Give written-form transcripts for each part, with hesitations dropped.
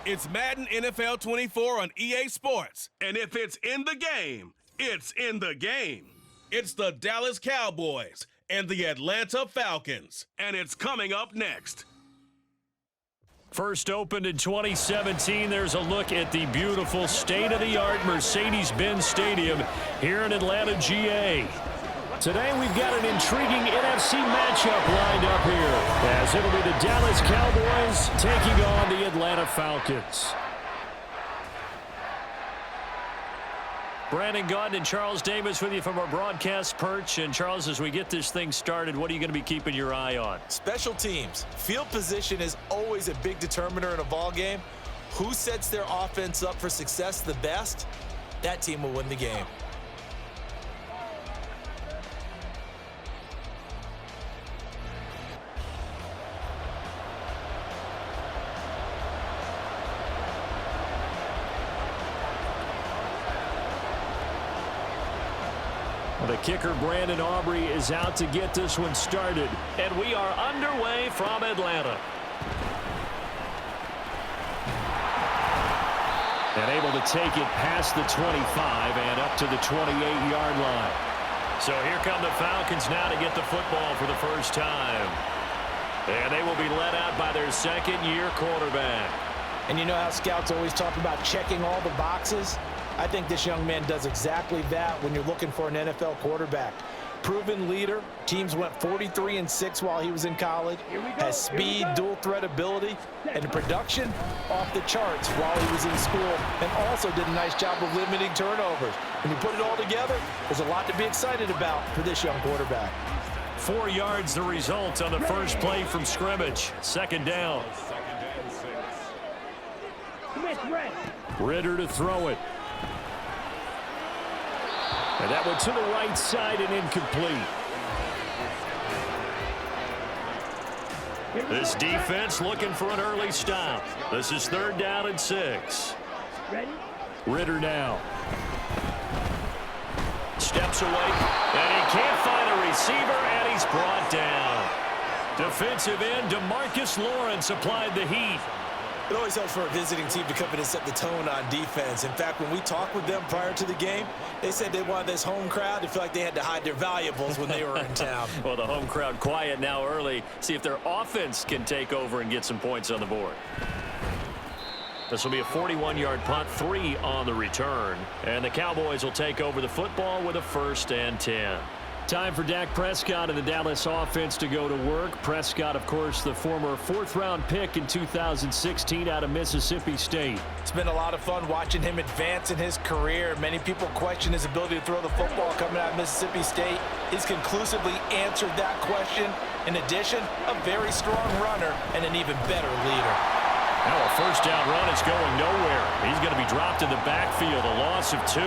It's Madden NFL 24 on EA Sports. And if it's in the game, it's in the game. It's the Dallas Cowboys and the Atlanta Falcons. And it's coming up next. First opened in 2017, there's a look at the beautiful state-of-the-art Mercedes-Benz Stadium here in Atlanta, GA. Today we've got an intriguing NFC matchup lined up here, as it'll be the Dallas Cowboys taking on the Atlanta Falcons. Brandon Gaudin and Charles Davis with you from our broadcast perch. And Charles, as we get this thing started, what are you going to be keeping your eye on? Special teams. Field position is always a big determiner in a ball game. Who sets their offense up for success the best, that team will win the game. The kicker, Brandon Aubrey, is out to get this one started. And we are underway from Atlanta. And able to take it past the 25 and up to the 28-yard line. So here come the Falcons now to get the football for the first time. And they will be led out by their second-year quarterback. And you know how scouts always talk about checking all the boxes? I think this young man does exactly that when you're looking for an NFL quarterback. Proven leader. Teams went 43-6 while he was in college. Has speed, dual threat ability, and production off the charts while he was in school. And also did a nice job of limiting turnovers. When you put it all together, there's a lot to be excited about for this young quarterback. 4 yards the result on the first play from scrimmage. Second down. Ritter to throw it. And that one to the right side and incomplete. This defense looking for an early stop. This is 3rd down and 6. Ritter now. Steps away, and he can't find a receiver, and he's brought down. Defensive end DeMarcus Lawrence applied the heat. It always helps for a visiting team to come in and set the tone on defense. In fact, when we talked with them prior to the game, they said they wanted this home crowd to feel like they had to hide their valuables when they were in town. Well, the home crowd quiet now early. See if their offense can take over and get some points on the board. This will be a 41-yard punt, 3 on the return. And the Cowboys will take over the football with a 1st and 10. Time for Dak Prescott and the Dallas offense to go to work. Prescott, of course, the former 4th-round pick in 2016 out of Mississippi State. It's been a lot of fun watching him advance in his career. Many people question his ability to throw the football coming out of Mississippi State. He's conclusively answered that question. In addition, a very strong runner and an even better leader. Now a first down run is going nowhere. He's going to be dropped in the backfield, a loss of 2.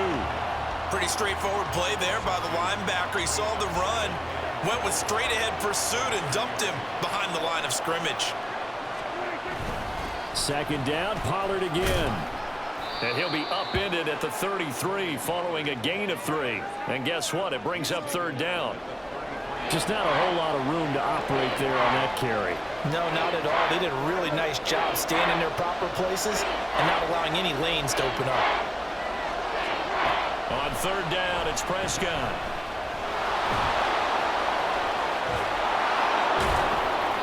Pretty straightforward play there by the linebacker. He saw the run, went with straight-ahead pursuit, and dumped him behind the line of scrimmage. Second down, Pollard again. And he'll be upended at the 33 following a gain of 3. And guess what? It brings up 3rd down. Just not a whole lot of room to operate there on that carry. No, not at all. They did a really nice job staying in their proper places and not allowing any lanes to open up. On 3rd down, it's Prescott.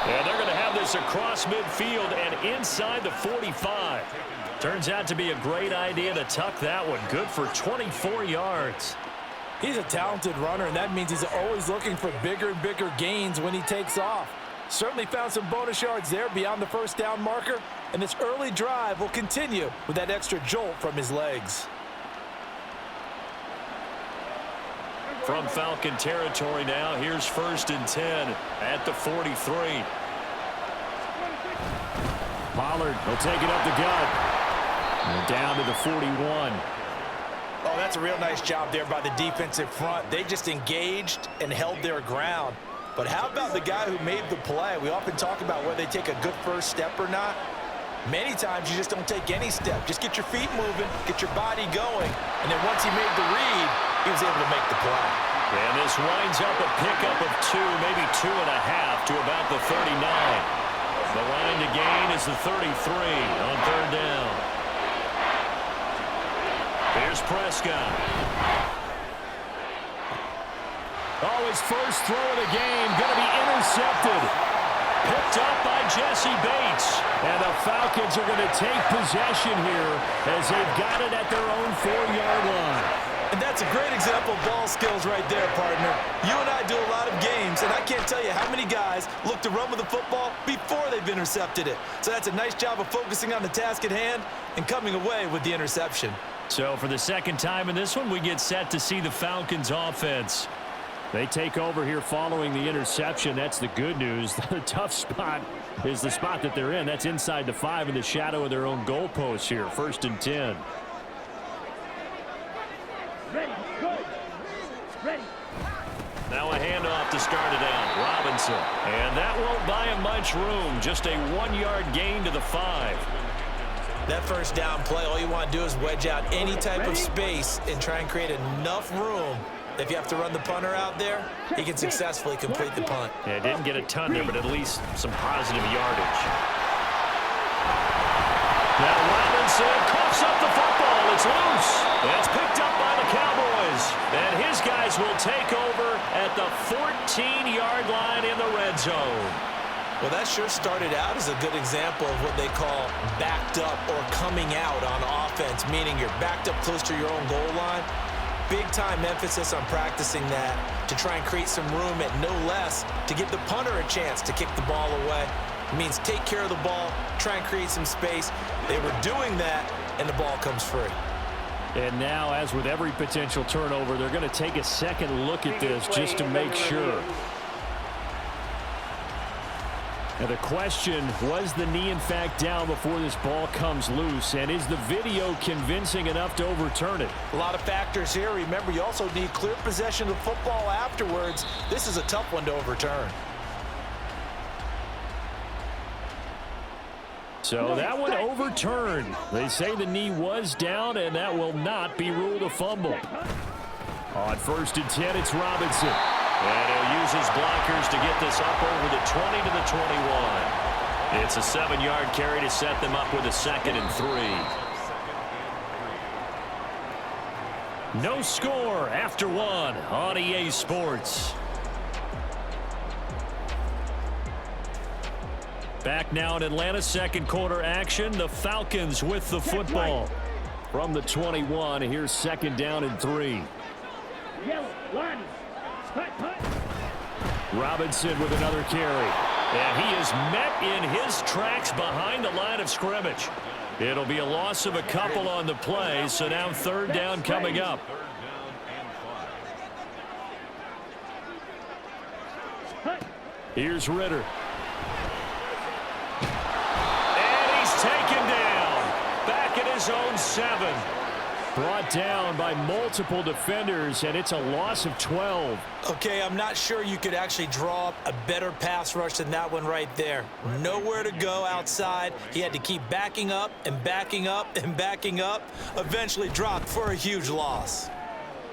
And they're going to have this across midfield and inside the 45. Turns out to be a great idea to tuck that one. Good for 24 yards. He's a talented runner, and that means he's always looking for bigger and bigger gains when he takes off. Certainly found some bonus yards there beyond the 1st down marker, and this early drive will continue with that extra jolt from his legs. From Falcon territory now, here's 1st and 10 at the 43. Pollard will take it up the gut. And down to the 41. Oh, that's a real nice job there by the defensive front. They just engaged and held their ground. But how about the guy who made the play? We often talk about whether they take a good first step or not. Many times you just don't take any step. Just get your feet moving, get your body going, and then once he made the read, he was able to make the play. And this winds up a pickup of 2, maybe 2.5 to about the 39. The line to gain is the 33 on third down. Here's Prescott. Oh, his first throw of the game going to be intercepted. Picked up by Jesse Bates. And the Falcons are going to take possession here as they've got it at their own 4-yard line. And that's a great example of ball skills right there, partner. You and I do a lot of games, and I can't tell you how many guys look to run with the football before they've intercepted it. So that's a nice job of focusing on the task at hand and coming away with the interception. So for the second time in this one, we get set to see the Falcons offense. They take over here following the interception. That's the good news. The tough spot is the spot that they're in. That's inside the 5 in the shadow of their own goalpost here. 1st and 10. Ready, go. Ready. Now a handoff to start it out. Robinson. And that won't buy him much room. Just a 1-yard gain to the 5. That first down play, all you want to do is wedge out any type of space and try and create enough room. If you have to run the punter out there, he can successfully complete the punt. Yeah, didn't get a ton there, but at least some positive yardage. Now Robinson coughs up the football. It's loose. It's picked up by the Cowboys. And his guys will take over at the 14-yard line in the red zone. Well, that sure started out as a good example of what they call backed up or coming out on offense, meaning you're backed up close to your own goal line. Big-time emphasis on practicing that to try and create some room at no less to give the punter a chance to kick the ball away. It means take care of the ball, try and create some space. They were doing that, and the ball comes free. And now, as with every potential turnover, they're going to take a second look at this just to make sure. Now the question, was the knee in fact down before this ball comes loose? And is the video convincing enough to overturn it? A lot of factors here. Remember, you also need clear possession of football afterwards. This is a tough one to overturn. So that one overturned. They say the knee was down, and that will not be ruled a fumble. On 1st and 10, it's Robinson. And he'll use his blockers to get this up over the 20 to the 21. It's a 7-yard carry to set them up with a 2nd and 3. No score after 1 on EA Sports. Back now in Atlanta, second quarter action. The Falcons with the football. From the 21, here's 2nd down and 3. Yellow, line. Robinson with another carry. And he is met in his tracks behind the line of scrimmage. It'll be a loss of a couple on the play, so now 3rd down coming up. Here's Ritter. And he's taken down. Back at his own 7. Brought down by multiple defenders, and it's a loss of 12. Okay, I'm not sure you could actually draw up a better pass rush than that one right there. Nowhere to go outside. He had to keep backing up and backing up and backing up. Eventually dropped for a huge loss.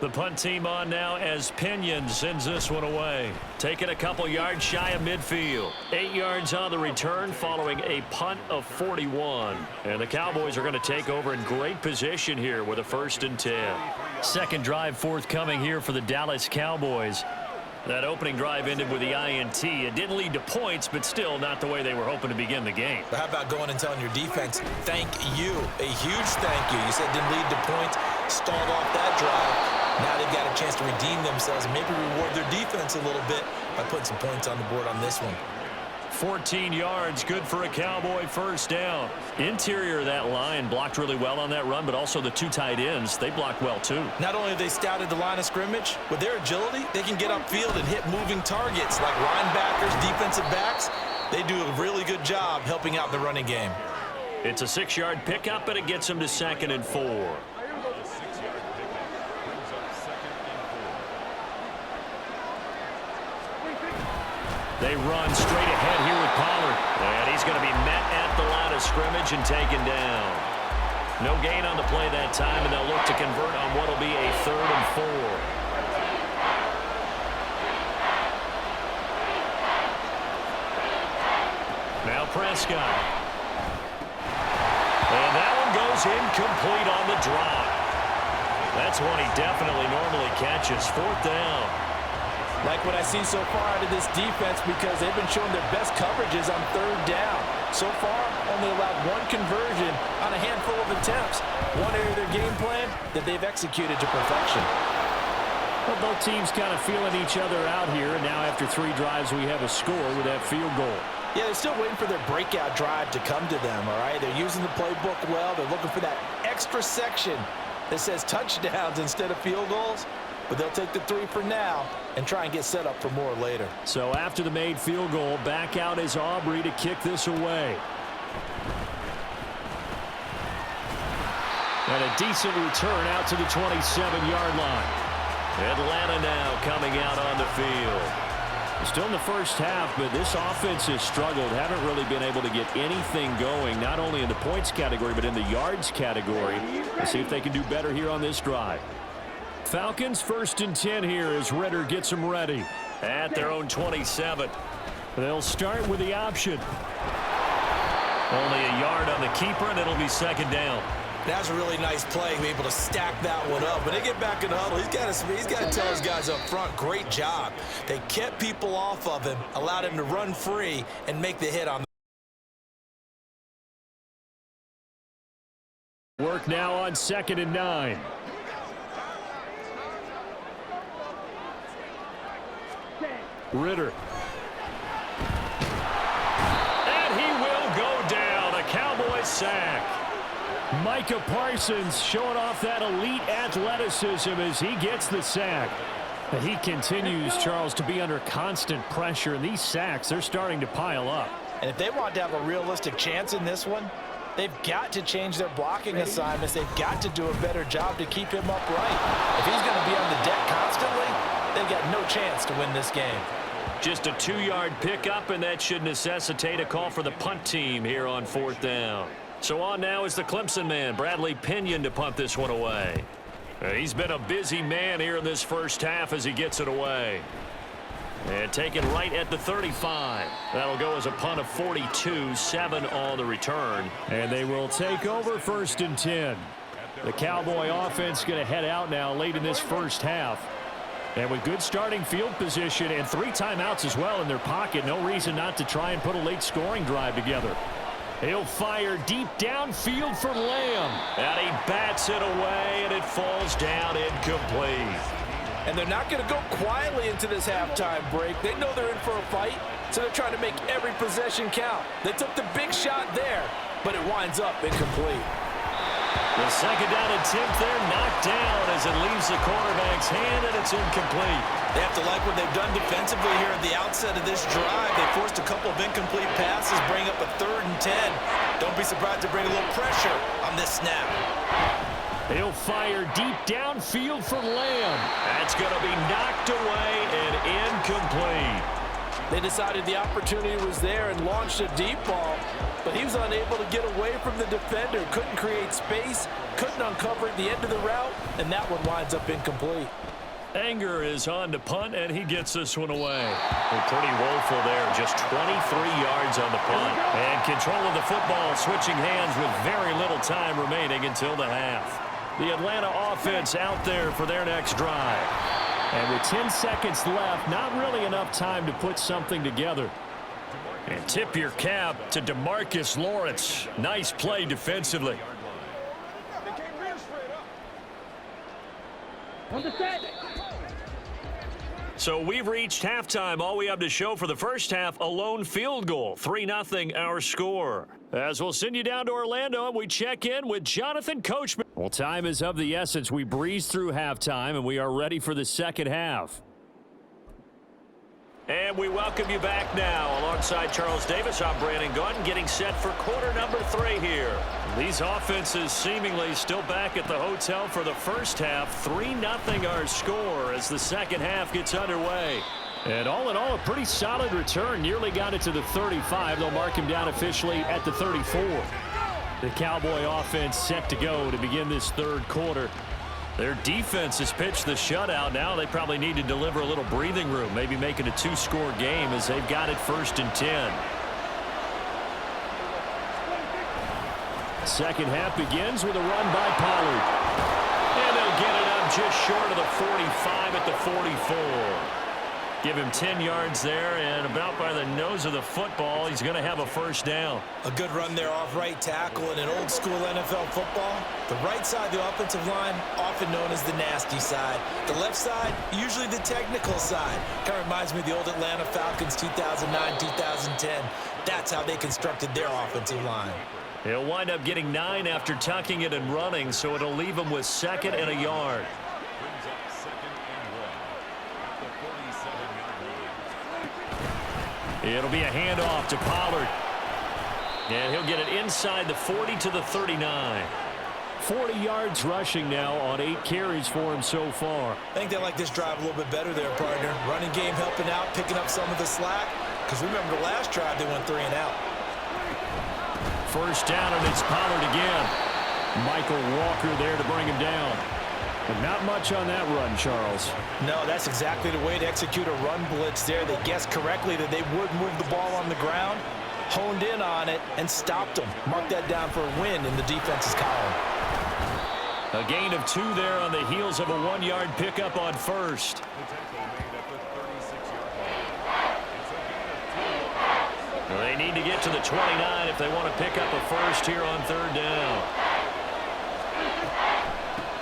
The punt team on now as Pinion sends this one away. Taking a couple yards shy of midfield. 8 yards on the return following a punt of 41. And the Cowboys are going to take over in great position here with a 1st and 10. Second drive forthcoming here for the Dallas Cowboys. That opening drive ended with the INT. It didn't lead to points, but still not the way they were hoping to begin the game. But how about going and telling your defense, thank you, a huge thank you. You said it didn't lead to points, stalled off that drive. Now they've got a chance to redeem themselves and maybe reward their defense a little bit by putting some points on the board on this one. 14 yards, good for a Cowboy 1st down. Interior of that line blocked really well on that run, but also the 2 tight ends, they blocked well too. Not only have they scouted the line of scrimmage, with their agility, they can get upfield and hit moving targets like linebackers, defensive backs. They do a really good job helping out the running game. It's a 6-yard pickup, and it gets them to 2nd and 4. They run straight ahead here with Pollard. And he's going to be met at the line of scrimmage and taken down. No gain on the play that time, and they'll look to convert on what will be a 3rd and 4. Now Prescott. And that one goes incomplete on the drop. That's one he definitely normally catches. 4th down. Like what I see so far out of this defense, because they've been showing their best coverages on 3rd down. So far, only allowed 1 conversion on a handful of attempts. One area of their game plan that they've executed to perfection. Well, both teams kind of feeling each other out here, and now after 3 drives, we have a score with that field goal. Yeah, they're still waiting for their breakout drive to come to them, all right? They're using the playbook well. They're looking for that extra section that says touchdowns instead of field goals. But they'll take the 3 for now and try and get set up for more later. So after the made field goal, back out is Aubrey to kick this away. And a decent return out to the 27-yard line. Atlanta now coming out on the field. Still in the first half, but this offense has struggled. Haven't really been able to get anything going, not only in the points category, but in the yards category. Let's see if they can do better here on this drive. Falcons 1st and 10 here as Ritter gets them ready. At their own 27. They'll start with the option. Only a yard on the keeper, and it'll be 2nd down. That's a really nice play, be able to stack that one up. When they get back in the huddle, he's got to tell his guys up front, great job. They kept people off of him, allowed him to run free and make the hit on the work now on 2nd and 9. Ritter. And he will go down. A Cowboys sack. Micah Parsons showing off that elite athleticism as he gets the sack. But he continues, Charles, to be under constant pressure. And these sacks, they're starting to pile up. And if they want to have a realistic chance in this one, they've got to change their blocking assignments. They've got to do a better job to keep him upright. If he's going to be on the deck constantly, they've got no chance to win this game. Just a 2-yard pickup, and that should necessitate a call for the punt team here on 4th down. So on now is the Clemson man, Bradley Pinion, to punt this one away. He's been a busy man here in this first half as he gets it away. And taken right at the 35. That'll go as a punt of 42, 7 on the return. And they will take over 1st and 10. The Cowboy offense going to head out now late in this first half. And with good starting field position and 3 timeouts as well in their pocket, no reason not to try and put a late scoring drive together. He'll fire deep downfield for Lamb. And he bats it away, and it falls down incomplete. And they're not going to go quietly into this halftime break. They know they're in for a fight, so they're trying to make every possession count. They took the big shot there, but it winds up incomplete. The 2nd down and 10th there, knocked down as it leaves the quarterback's hand, and it's incomplete. They have to like what they've done defensively here at the outset of this drive. They forced a couple of incomplete passes, bring up a 3rd and 10. Don't be surprised to bring a little pressure on this snap. He'll fire deep downfield for Lamb. That's going to be knocked away and incomplete. They decided the opportunity was there and launched a deep ball, but he was unable to get away from the defender, couldn't create space, couldn't uncover at the end of the route, and that one winds up incomplete. Anger is on to punt, and he gets this one away. They're pretty woeful there, just 23 yards on the punt. And control of the football switching hands with very little time remaining until the half. The Atlanta offense out there for their next drive. And with 10 seconds left, not really enough time to put something together. And tip your cap to DeMarcus Lawrence. Nice play defensively. On the set. So we've reached halftime. All we have to show for the first half, a lone field goal. 3-0 our score. As we'll send you down to Orlando, and we check in with Jonathan Coachman. Well, time is of the essence. We breeze through halftime, and we are ready for the second half. And we welcome you back now. Alongside Charles Davis, I'm Brandon Gordon, getting set for quarter number 3 here. These offenses seemingly still back at the hotel for the first half. 3-0 our score as the second half gets underway. And all in all, a pretty solid return. Nearly got it to the 35. They'll mark him down officially at the 34. The Cowboy offense set to go to begin this third quarter. Their defense has pitched the shutout. Now they probably need to deliver a little breathing room, maybe make it a 2-score game as they've got it 1st and 10. Second half begins with a run by Pollard. And they'll get it up just short of the 45 at the 44. Give him 10 yards there, and about by the nose of the football, he's going to have a first down. A good run there off right tackle in an old-school NFL football. The right side of the offensive line, often known as the nasty side. The left side, usually the technical side. Kind of reminds me of the old Atlanta Falcons 2009-2010. That's how they constructed their offensive line. He'll wind up getting 9 after tucking it and running, so it'll leave him with 2nd and a yard. It'll be a handoff to Pollard. And he'll get it inside the 40 to the 39. 40 yards rushing now on 8 carries for him so far. I think they like this drive a little bit better there, partner. Running game helping out, picking up some of the slack. Because remember the last drive, they went 3 and out. First down, and it's Pollard again. Michael Walker there to bring him down. But not much on that run, Charles. No, that's exactly the way to execute a run blitz there. They guessed correctly that they would move the ball on the ground, honed in on it, and stopped them. Mark that down for a win in the defense's column. A gain of 2 there on the heels of a 1-yard pickup on first. They need to get to the 29 if they want to pick up a first here on 3rd down.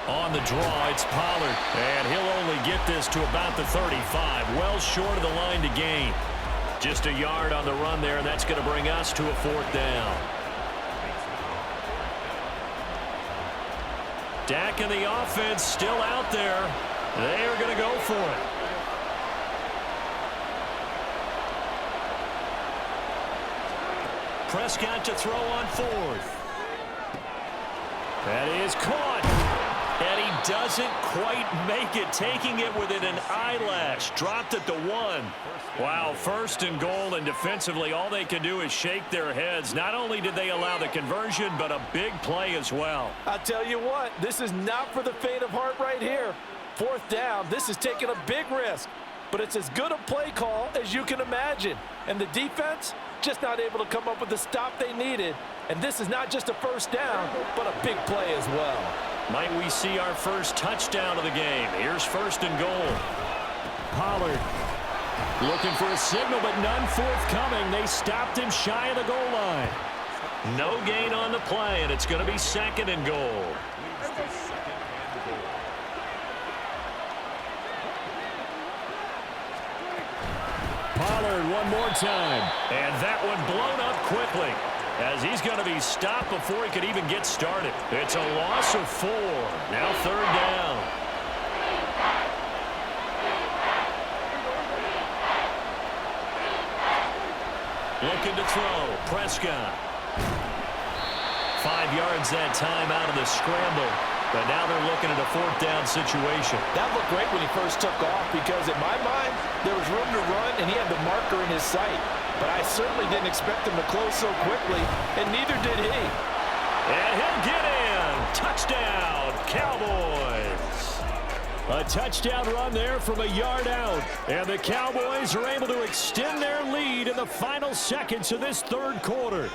On the draw, it's Pollard, and he'll only get this to about the 35, well short of the line to gain. Just a yard on the run there, and that's going to bring us to a 4th down. Dak and the offense still out there. They are going to go for it. Prescott to throw on 4th. That is caught. And he doesn't quite make it, taking it within an eyelash. Dropped at the 1. Wow, 1st and goal, and defensively all they can do is shake their heads. Not only did they allow the conversion, but a big play as well. I'll tell you what, this is not for the faint of heart right here. 4th down, this is taking a big risk. But it's as good a play call as you can imagine. And the defense just not able to come up with the stop they needed. And this is not just a first down, but a big play as well. Might we see our first touchdown of the game? Here's 1st and goal. Pollard looking for a signal, but none forthcoming. They stopped him shy of the goal line. No gain on the play, and it's going to be 2nd and goal. Pollard one more time, and that one blown up quickly, as he's going to be stopped before he could even get started. It's a loss of 4. Now 3rd down. Looking to throw. Prescott. 5 yards that time out of the scramble. But now they're looking at a 4th down situation. That looked great when he first took off, because in my mind, there was room to run, and he had the marker in his sight. But I certainly didn't expect him to close so quickly, and neither did he. And he'll get in. Touchdown, Cowboys. A touchdown run there from a yard out. And the Cowboys are able to extend their lead in the final seconds of this 3rd quarter.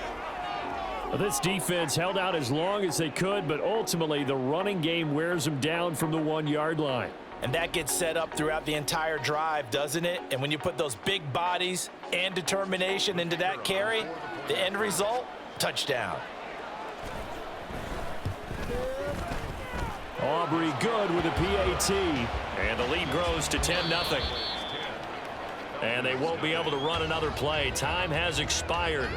This defense held out as long as they could, but ultimately the running game wears them down from the 1-yard line. And that gets set up throughout the entire drive, doesn't it? And when you put those big bodies and determination into that carry, the end result, touchdown. Aubrey good with a PAT. And the lead grows to 10-0. And they won't be able to run another play. Time has expired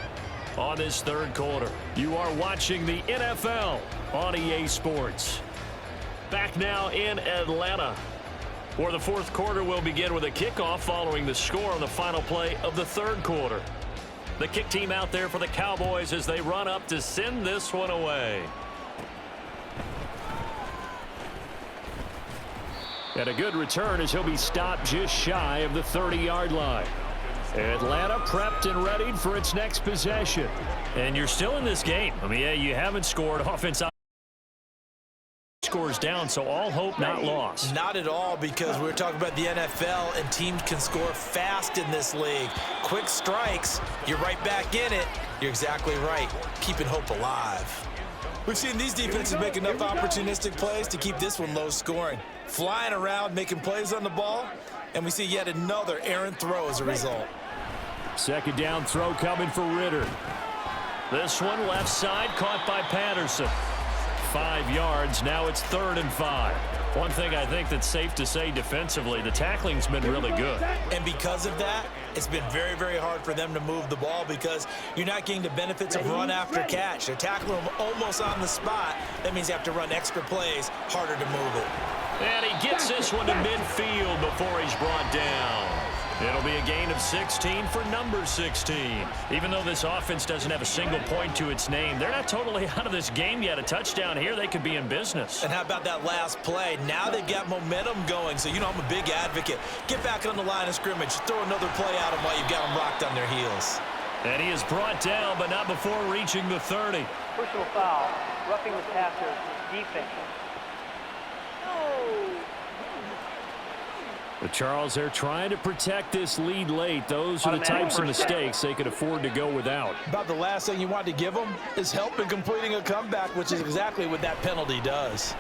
on this 3rd quarter. You are watching the NFL on EA Sports. Back now in Atlanta, where the 4th quarter will begin with a kickoff following the score on the final play of the 3rd quarter. The kick team out there for the Cowboys as they run up to send this one away. And a good return as he'll be stopped just shy of the 30-yard line. Atlanta prepped and readied for its next possession. And you're still in this game. I mean, yeah, you haven't scored. Offense scores down, so all hope not lost. Not at all, because we're talking about the NFL, and teams can score fast in this league. Quick strikes, you're right back in it. You're exactly right. Keeping hope alive. We've seen these defenses make enough opportunistic plays to keep this one low scoring. Flying around, making plays on the ball, and we see yet another errant throw as a result. Second down throw coming for Ritter. This one left side caught by Patterson. 5 yards. Now it's 3rd and 5. One thing I think that's safe to say defensively, the tackling's been really good. And because of that, it's been very, very hard for them to move the ball because you're not getting the benefits of run after catch. They're tackling them almost on the spot. That means you have to run extra plays, harder to move it. And he gets this one to midfield before he's brought down. It'll be a gain of 16 for number 16. Even though this offense doesn't have a single point to its name, they're not totally out of this game yet. A touchdown here, they could be in business. And how about that last play? Now they've got momentum going, so you know I'm a big advocate. Get back on the line of scrimmage. Throw another play at them while you've got them rocked on their heels. And he is brought down, but not before reaching the 30. Personal foul, roughing the passer, defense. But Charles, they're trying to protect this lead late. Those are the types of mistakes they could afford to go without. About the last thing you want to give them is help in completing a comeback, which is exactly what that penalty does.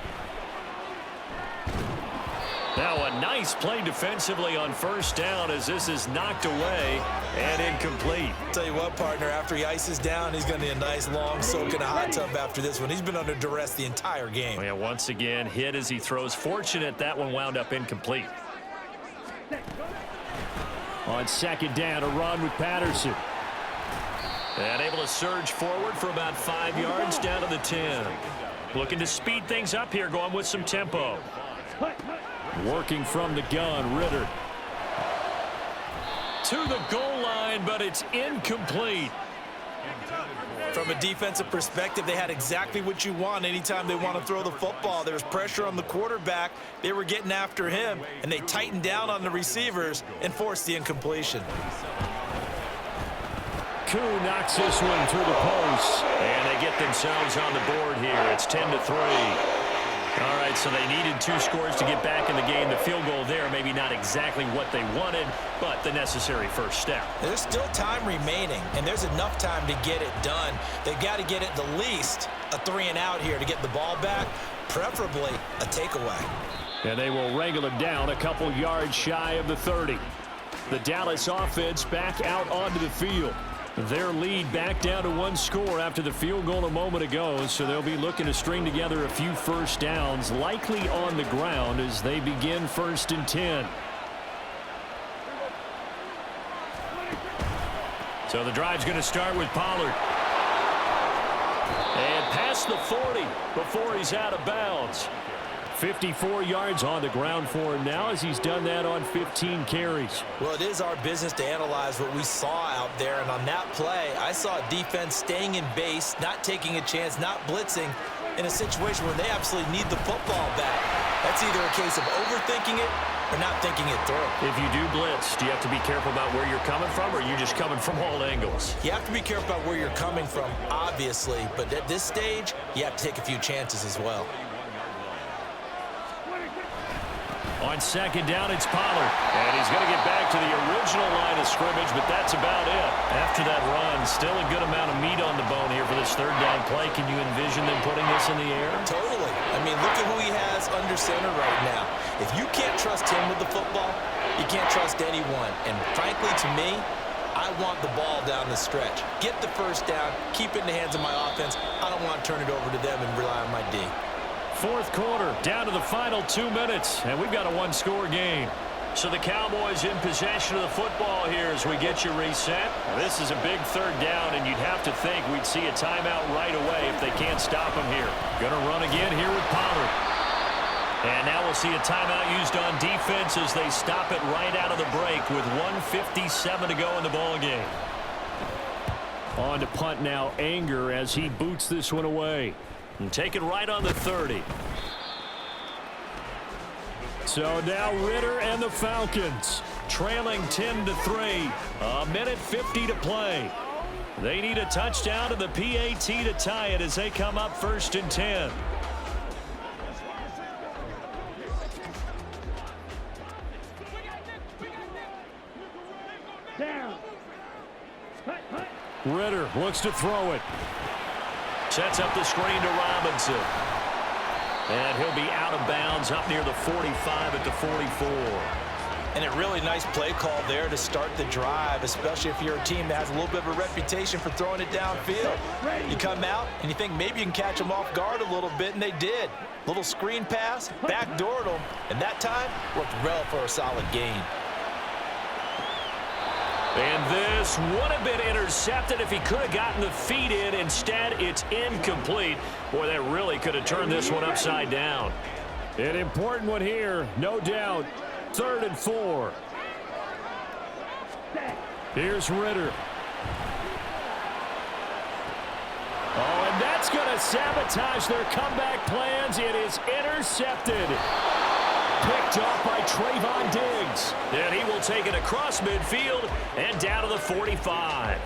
Now a nice play defensively on first down as this is knocked away and incomplete. Tell you what, partner, after he ices down, he's going to need a nice long soak in a hot tub after this one. He's been under duress the entire game. Yeah, once again, hit as he throws. Fortunate that one wound up incomplete. On second down, a run with Patterson. And able to surge forward for about 5 yards down to the 10. Looking to speed things up here, going with some tempo. Working from the gun, Ritter. To the goal line, but it's incomplete. From a defensive perspective, they had exactly what you want anytime they want to throw the football. There was pressure on the quarterback. They were getting after him, and they tightened down on the receivers and forced the incompletion. Koo knocks this one through the post, and they get themselves on the board here. It's 10-3. All right, so they needed 2 scores to get back in the game. The field goal there, maybe not exactly what they wanted, but the necessary first step. There's still time remaining, and there's enough time to get it done. They've got to get at the least a 3-and-out here to get the ball back, preferably a takeaway. And they will wrangle it down a couple yards shy of the 30. The Dallas offense back out onto the field. Their lead back down to 1 score after the field goal a moment ago, so they'll be looking to string together a few first downs, likely on the ground as they begin 1st and 10. So the drive's going to start with Pollard. And past the 40 before he's out of bounds. 54 yards on the ground for him now as he's done that on 15 carries. Well, it is our business to analyze what we saw out there, and on that play, I saw a defense staying in base, not taking a chance, not blitzing in a situation where they absolutely need the football back. That's either a case of overthinking it or not thinking it through. If you do blitz, do you have to be careful about where you're coming from, or are you just coming from all angles? You have to be careful about where you're coming from, obviously, but at this stage, you have to take a few chances as well. On second down, it's Pollard. And he's going to get back to the original line of scrimmage, but that's about it. After that run, still a good amount of meat on the bone here for this 3rd down play. Can you envision them putting this in the air? Totally. I mean, look at who he has under center right now. If you can't trust him with the football, you can't trust anyone. And frankly, to me, I want the ball down the stretch. Get the first down, keep it in the hands of my offense. I don't want to turn it over to them and rely on my D. 4th quarter, down to the final 2 minutes, and we've got a 1-score game. So the Cowboys in possession of the football here as we get you reset. Now, this is a big 3rd down, and you'd have to think we'd see a timeout right away if they can't stop him here. Gonna run again here with Pollard. And now we'll see a timeout used on defense as they stop it right out of the break with 1:57 to go in the ball game. On to punt now, Anger, as he boots this one away. And take it right on the 30. So now Ritter and the Falcons trailing 10-3. A minute 50 to play. They need a touchdown to the PAT to tie it as they come up 1st and 10. Down. Ritter looks to throw it. Sets up the screen to Robinson. And he'll be out of bounds up near the 45 at the 44. And a really nice play call there to start the drive, especially if you're a team that has a little bit of a reputation for throwing it downfield. You come out and you think maybe you can catch them off guard a little bit, and they did. Little screen pass, backdoored them, and that time worked well for a solid gain. And this would have been intercepted if he could have gotten the feet in. Instead, it's incomplete. Boy, that really could have turned this one upside down. An important one here, no doubt. 3rd and 4. Here's Ritter. Oh, and that's going to sabotage their comeback plans. It is intercepted. Picked off by Trayvon Diggs. And he will take it across midfield and down to the 45.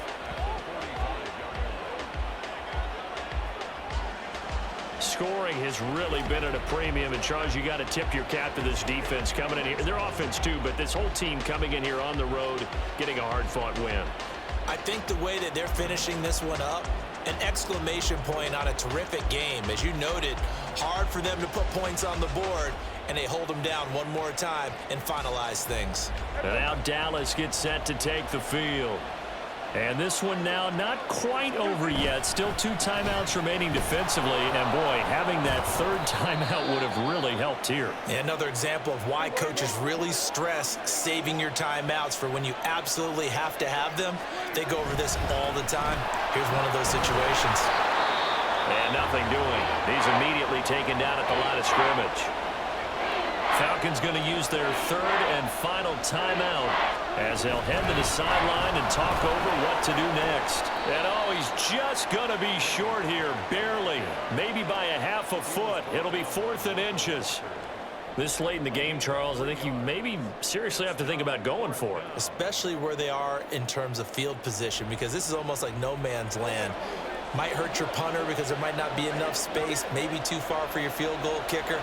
Scoring has really been at a premium, and Charles, you got to tip your cap to this defense coming in here. Their offense too, but this whole team coming in here on the road, getting a hard-fought win. I think the way that they're finishing this one up, an exclamation point on a terrific game. As you noted, hard for them to put points on the board, and they hold them down one more time and finalize things. And now Dallas gets set to take the field. And this one now not quite over yet. Still 2 timeouts remaining defensively. And, boy, having that 3rd timeout would have really helped here. And another example of why coaches really stress saving your timeouts for when you absolutely have to have them. They go over this all the time. Here's one of those situations. And nothing doing. He's immediately taken down at the line of scrimmage. Falcons going to use their 3rd and final timeout as they'll head to the sideline and talk over what to do next. And, oh, he's just going to be short here, barely. Maybe by a half a foot. It'll be 4th and inches. This late in the game, Charles, I think you maybe seriously have to think about going for it. Especially where they are in terms of field position, because this is almost like no man's land. Might hurt your punter because there might not be enough space, maybe too far for your field goal kicker.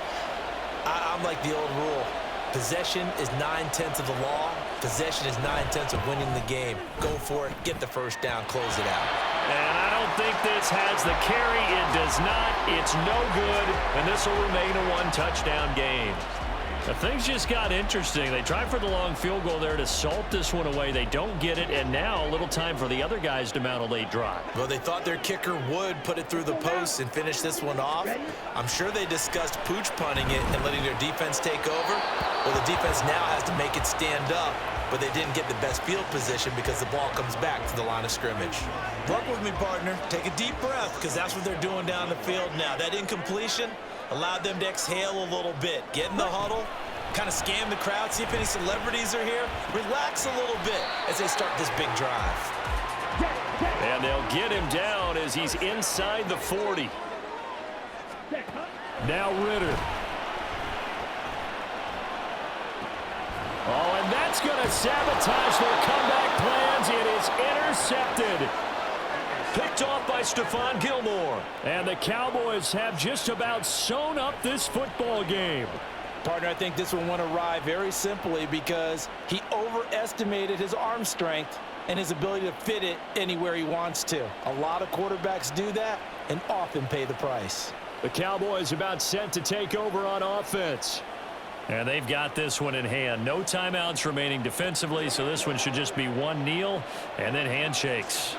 I'm like the old rule. Possession is 9/10 of the law. Possession is 9/10 of winning the game. Go for it. Get the first down. Close it out. And I don't think this has the carry. It does not. It's no good. And this will remain a 1-touchdown game. Now, things just got interesting. They tried for the long field goal there to salt this one away. They don't get it. And now a little time for the other guys to mount a late drive. Well, they thought their kicker would put it through the post and finish this one off. I'm sure they discussed pooch punting it and letting their defense take over. Well, the defense now has to make it stand up, but they didn't get the best field position because the ball comes back to the line of scrimmage. Work with me, partner. Take a deep breath, because that's what they're doing down the field now. That incompletion allowed them to exhale a little bit. Get in the huddle, kind of scan the crowd, see if any celebrities are here. Relax a little bit as they start this big drive. And they'll get him down as he's inside the 40. Now Ritter. Oh, and that's going to sabotage their comeback plans. It is intercepted. Picked off by Stephon Gilmore. And the Cowboys have just about sewn up this football game. Partner, I think this one went awry very simply because he overestimated his arm strength and his ability to fit it anywhere he wants to. A lot of quarterbacks do that and often pay the price. The Cowboys about set to take over on offense. And they've got this one in hand. No timeouts remaining defensively, so this one should just be one kneel and then handshakes.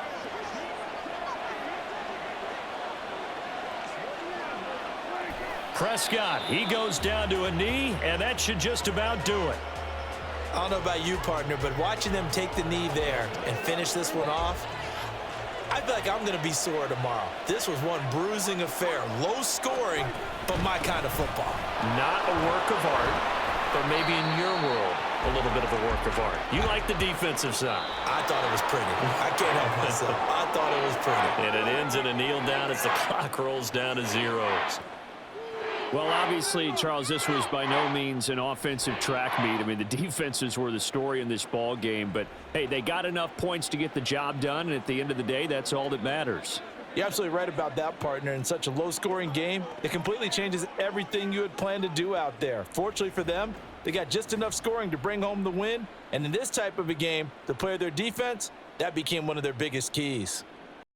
Prescott, he goes down to a knee, and that should just about do it. I don't know about you, partner, but watching them take the knee there and finish this one off, I feel like I'm going to be sore tomorrow. This was one bruising affair. Low scoring, but my kind of football. Not a work of art, but maybe in your world, a little bit of a work of art. You like the defensive side. I thought it was pretty. I can't help myself. I thought it was pretty. And it ends in a kneel down as the clock rolls down to zeros. Well, obviously, Charles, this was by no means an offensive track meet. I mean, the defenses were the story in this ball game. But, hey, they got enough points to get the job done, and at the end of the day, that's all that matters. You're absolutely right about that, partner. In such a low-scoring game, it completely changes everything you had planned to do out there. Fortunately for them, they got just enough scoring to bring home the win. And in this type of a game, to play their defense, that became one of their biggest keys.